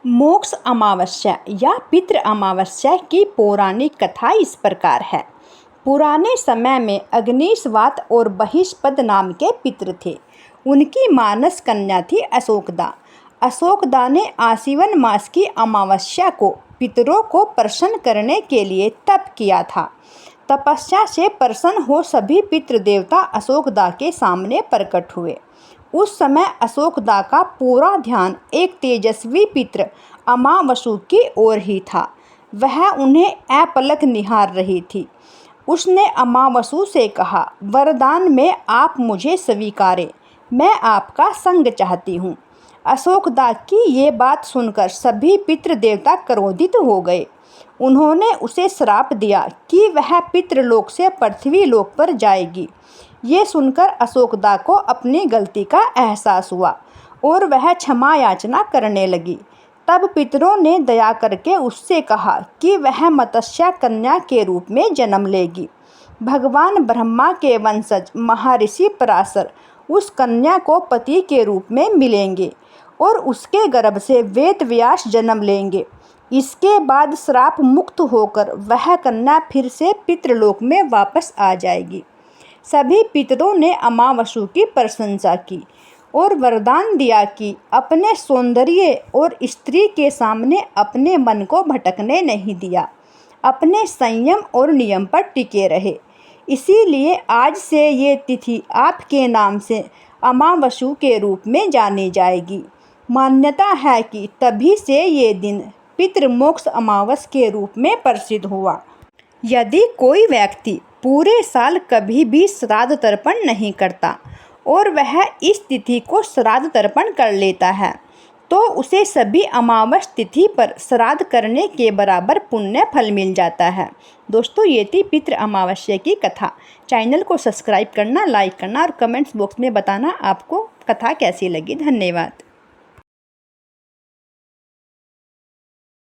मोक्ष अमावस्या या पितृ अमावस्या की पौराणिक कथा इस प्रकार है। पुराने समय में अग्निशवात और बहिष्पद नाम के पितृ थे। उनकी मानस कन्या थी अशोकदा। अशोकदा ने आश्विन मास की अमावस्या को पितरों को प्रसन्न करने के लिए तप किया था। तपस्या से प्रसन्न हो सभी पितृ देवता अशोकदा के सामने प्रकट हुए। उस समय अशोकदा का पूरा ध्यान एक तेजस्वी पितृ अमावसु की ओर ही था। वह उन्हें अपलक निहार रही थी। उसने अमावसु से कहा, वरदान में आप मुझे स्वीकारें, मैं आपका संग चाहती हूँ। अशोकदा की ये बात सुनकर सभी पितृ देवता क्रोधित हो गए। उन्होंने उसे श्राप दिया कि वह पितृलोक से पृथ्वी-लोक पर जाएगी। ये सुनकर अशोकदा को अपनी गलती का एहसास हुआ और वह क्षमा याचना करने लगी। तब पितरों ने दया करके उससे कहा कि वह मत्स्य कन्या के रूप में जन्म लेगी। भगवान ब्रह्मा के वंशज महर्षि पराशर उस कन्या को पति के रूप में मिलेंगे और उसके गर्भ से वेद व्यास जन्म लेंगे। इसके बाद श्राप मुक्त होकर वह कन्या फिर से पितृलोक में वापस आ जाएगी। सभी पितरों ने अमावसु की प्रशंसा की और वरदान दिया कि अपने सौंदर्य और स्त्री के सामने अपने मन को भटकने नहीं दिया, अपने संयम और नियम पर टिके रहे। इसीलिए आज से ये तिथि आपके नाम से अमावसु के रूप में जानी जाएगी। मान्यता है कि तभी से ये दिन पितृमोक्ष अमावस के रूप में प्रसिद्ध हुआ। यदि कोई व्यक्ति पूरे साल कभी भी श्राद्ध तर्पण नहीं करता और वह इस तिथि को श्राद्ध तर्पण कर लेता है तो उसे सभी अमावस तिथि पर श्राद्ध करने के बराबर पुण्य फल मिल जाता है। दोस्तों, ये थी पितृ अमावस्या की कथा। चैनल को सब्सक्राइब करना, लाइक करना और कमेंट्स बॉक्स में बताना आपको कथा कैसी लगी। धन्यवाद।